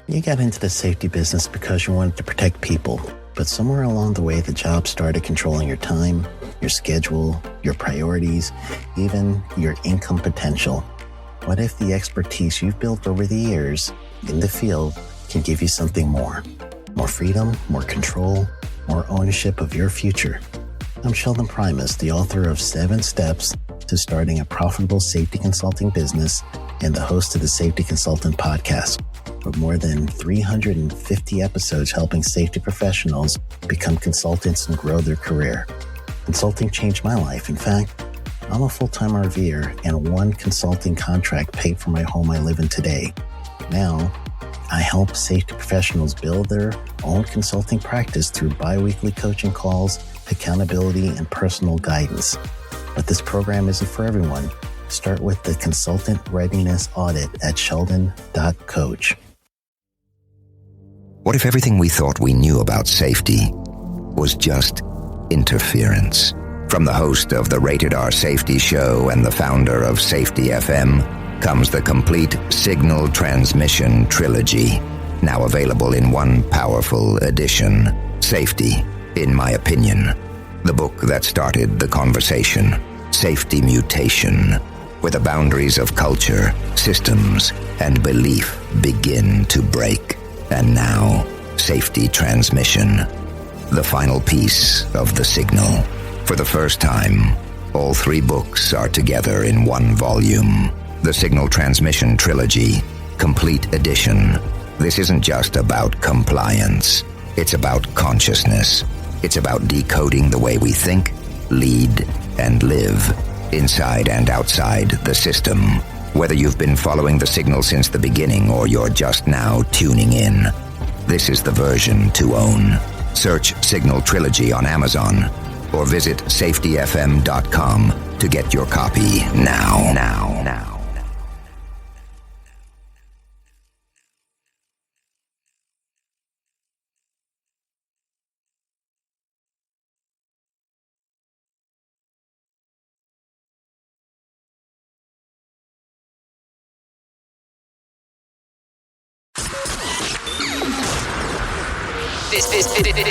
You got into the safety business because you wanted to protect people, but somewhere along the way, the job started controlling your time, your schedule, your priorities, even your income potential. What if the expertise you've built over the years in the field can give you something more? More freedom, more control, more ownership of your future. I'm Sheldon Primus, the author of 7 Steps to Starting a Profitable Safety Consulting Business and the host of the Safety Consultant Podcast, with more than 350 episodes helping safety professionals become consultants and grow their career. Consulting changed my life. In fact, I'm a full-time RVer, and one consulting contract paid for my home I live in today. Now, I help safety professionals build their own consulting practice through bi-weekly coaching calls, accountability, and personal guidance. But this program isn't for everyone. Start with the Consultant Readiness Audit at sheldon.coach. What if everything we thought we knew about safety was just interference? From the host of the Rated R Safety Show and the founder of Safety FM comes the complete Signal Transmission Trilogy, now available in one powerful edition. Safety, in my opinion, the book that started the conversation. Safety Mutation, where the boundaries of culture, systems, and belief begin to break. And now, Safety Transmission, the final piece of the signal. For the first time, all 3 books are together in one volume. The Signal Transmission Trilogy, Complete Edition. This isn't just about compliance. It's about consciousness. It's about decoding the way we think, lead, and live, inside and outside the system. Whether you've been following the signal since the beginning or you're just now tuning in, this is the version to own. Search Signal Trilogy on Amazon or visit safetyfm.com to get your copy now.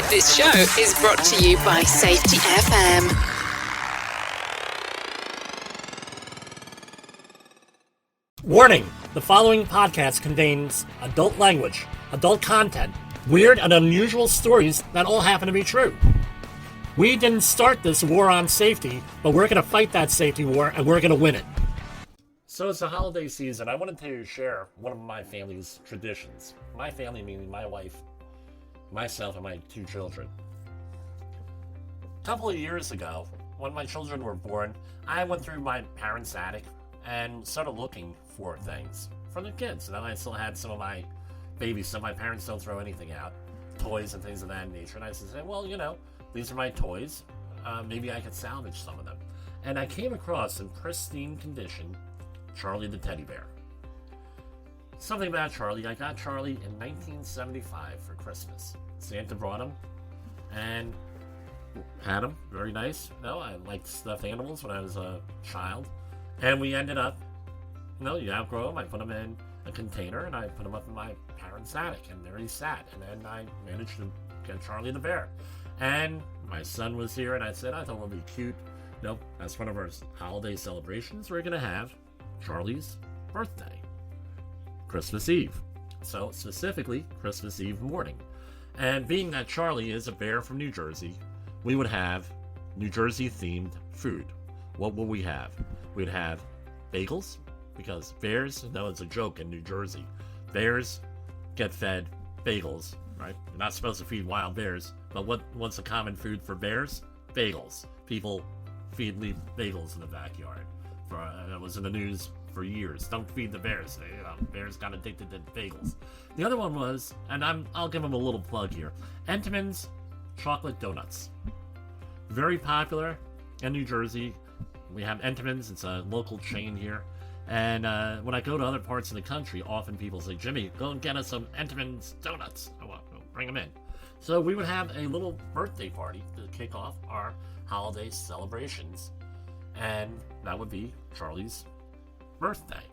This show is brought to you by Safety FM. Warning! The following podcast contains adult language, adult content, weird and unusual stories that all happen to be true. We didn't start this war on safety, but we're going to fight that safety war and we're going to win it. So it's the holiday season. I wanted to share one of my family's traditions. My family, meaning my wife, myself, and my 2 children. A couple of years ago, when my children were born, I went through my parents' attic and started looking for things for the kids. And then I still had some of my baby stuff. My parents don't throw anything out, toys and things of that nature. And I said, well, these are my toys. Maybe I could salvage some of them. And I came across, in pristine condition, Charlie the teddy bear. Something about Charlie. I got Charlie in 1975 for Christmas. Santa brought him and had him. Very nice. I liked stuffed animals when I was a child. And we ended up, you outgrow them. I put them in a container and I put them up in my parents' attic. And there he sat. And then I managed to get Charlie the bear. And my son was here and I said, I thought it would be cute. That's one of our holiday celebrations. We're going to have Charlie's birthday. Christmas Eve. So specifically, Christmas Eve morning. And being that Charlie is a bear from New Jersey, we would have New Jersey-themed food. What will we have? We'd have bagels, because bears, it's a joke in New Jersey. Bears get fed bagels, right? You're not supposed to feed wild bears, but what's a common food for bears? Bagels. People leave bagels in the backyard. It was in the news for years. Don't feed the bears. Bears got addicted to bagels. The other one was, and I'll give them a little plug here, Entenmann's chocolate donuts. Very popular in New Jersey. We have Entenmann's. It's a local chain here. And when I go to other parts of the country, often people say, Jimmy, go and get us some Entenmann's donuts. Well, bring them in. So we would have a little birthday party to kick off our holiday celebrations. And that would be Charlie's birthday.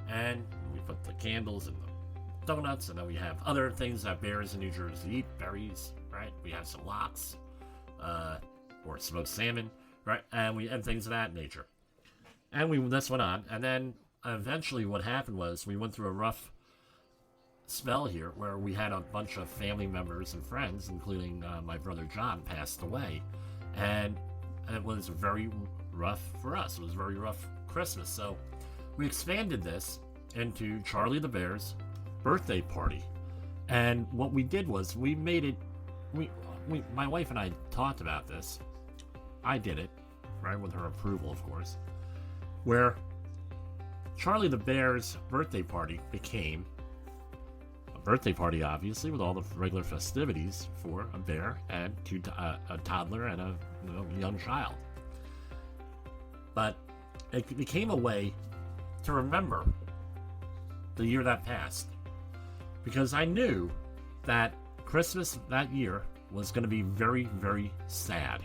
And we put the candles and the donuts, and then we have other things that bears in New Jersey eat, berries, right? We have some lox, or smoked salmon, right? And things of that nature. And this went on, and then eventually what happened was we went through a rough spell here where we had a bunch of family members and friends, including my brother John, passed away, and it was very rough for us. It was a very rough Christmas, so we expanded this into Charlie the Bear's birthday party. And what we did was we made it, my wife and I talked about this. I did it, right, with her approval, of course, where Charlie the Bear's birthday party became a birthday party, obviously, with all the regular festivities for a bear and a toddler and a young child. But it became a way to remember the year that passed, because I knew that Christmas that year was going to be very, very sad.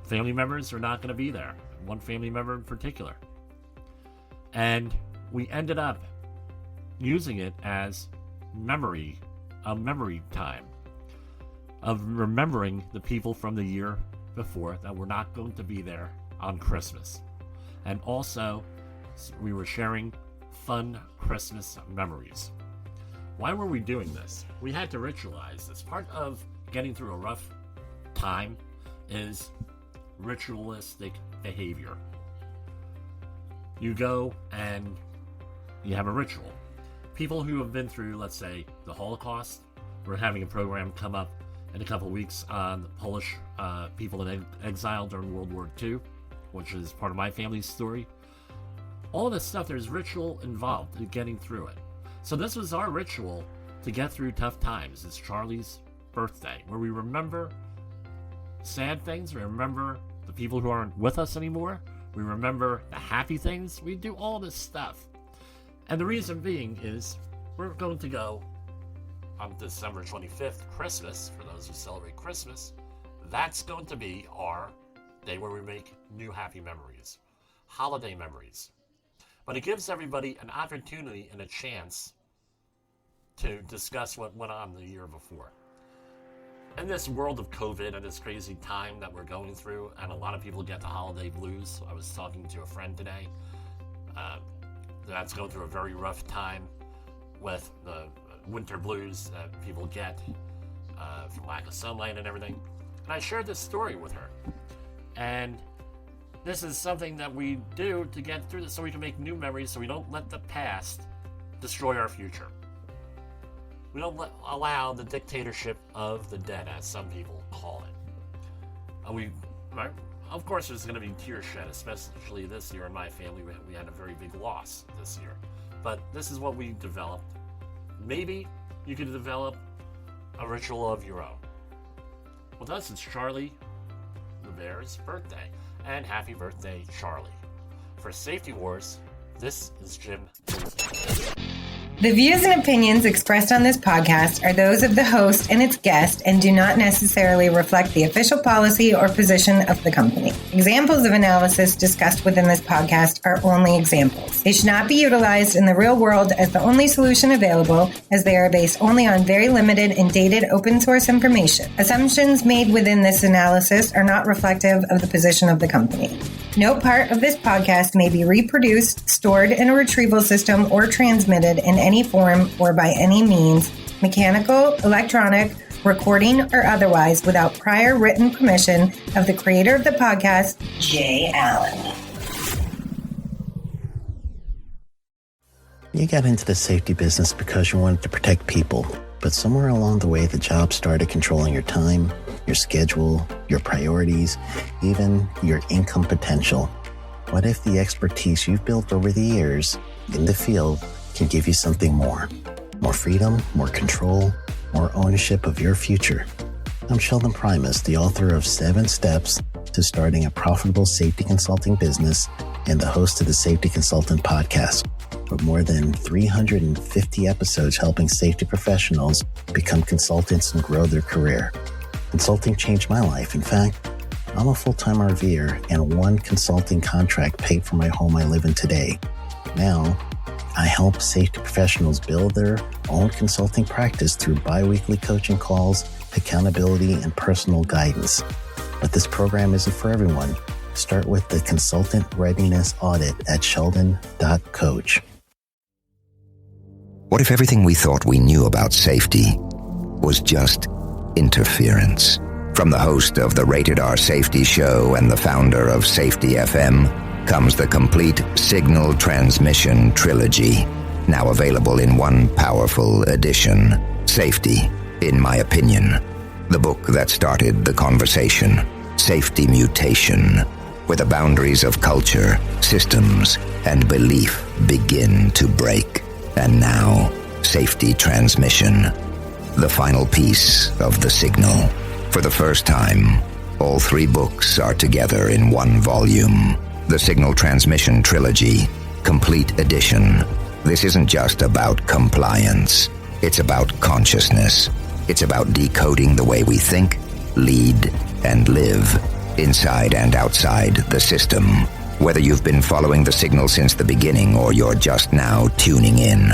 Family members are not going to be there. One family member in particular. And we ended up using it as a memory time of remembering the people from the year before that were not going to be there on Christmas. And also, we were sharing fun Christmas memories. Why were we doing this? We had to ritualize this. Part of getting through a rough time is ritualistic behavior. You go and you have a ritual. People who have been through, let's say, the Holocaust, we're having a program come up in a couple of weeks on Polish people in exile during World War II, which is part of my family's story. All this stuff, there's ritual involved in getting through it. So this was our ritual to get through tough times. It's Charlie's birthday, where we remember sad things, we remember the people who aren't with us anymore, we remember the happy things, we do all this stuff. And the reason being is we're going to go on December 25th, Christmas, for those who celebrate Christmas. That's going to be our day where we make new happy memories, holiday memories. But it gives everybody an opportunity and a chance to discuss what went on the year before. In this world of COVID and this crazy time that we're going through, and a lot of people get the holiday blues. I was talking to a friend today that's going through a very rough time with the winter blues that people get from lack of sunlight and everything. And I shared this story with her. And this is something that we do to get through this so we can make new memories, so we don't let the past destroy our future. We don't allow the dictatorship of the dead, as some people call it. Of course, there's going to be tears shed, especially this year in my family. We had a very big loss this year. But this is what we developed. Maybe you could develop a ritual of your own. With us, it's Charlie the Bear's birthday. And happy birthday, Charlie. For Safety Wars, this is Jim. The views and opinions expressed on this podcast are those of the host and its guest and do not necessarily reflect the official policy or position of the company. Examples of analysis discussed within this podcast are only examples. They should not be utilized in the real world as the only solution available, as they are based only on very limited and dated open source information. Assumptions made within this analysis are not reflective of the position of the company. No part of this podcast may be reproduced, stored in a retrieval system, or transmitted in any form or by any means, mechanical, electronic, recording, or otherwise, without prior written permission of the creator of the podcast, Jay Allen. You got into the safety business because you wanted to protect people, but somewhere along the way, the job started controlling your time, your schedule, your priorities, even your income potential. What if the expertise you've built over the years in the field can give you something more? More freedom, more control, more ownership of your future. I'm Sheldon Primus, the author of 7 Steps to Starting a Profitable Safety Consulting Business and the host of the Safety Consultant Podcast, with more than 350 episodes helping safety professionals become consultants and grow their career. Consulting changed my life. In fact, I'm a full-time RVer, and one consulting contract paid for my home I live in today. Now, I help safety professionals build their own consulting practice through bi-weekly coaching calls, accountability, and personal guidance. But this program isn't for everyone. Start with the Consultant Readiness Audit at sheldon.coach. What if everything we thought we knew about safety was just interference? From the host of the Rated R Safety Show and the founder of Safety FM comes the complete Signal Transmission Trilogy, now available in one powerful edition. Safety, in my opinion, the book that started the conversation. Safety Mutation, where the boundaries of culture, systems, and belief begin to break. And now, Safety Transmission, the final piece of the signal. For the first time, all three books are together in one volume. The Signal Transmission Trilogy, Complete Edition. This isn't just about compliance. It's about consciousness. It's about decoding the way we think, lead, and live, inside and outside the system. Whether you've been following the signal since the beginning or you're just now tuning in,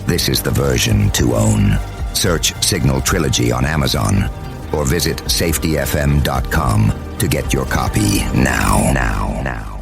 this is the version to own. Search Signal Trilogy on Amazon or visit safetyfm.com to get your copy now.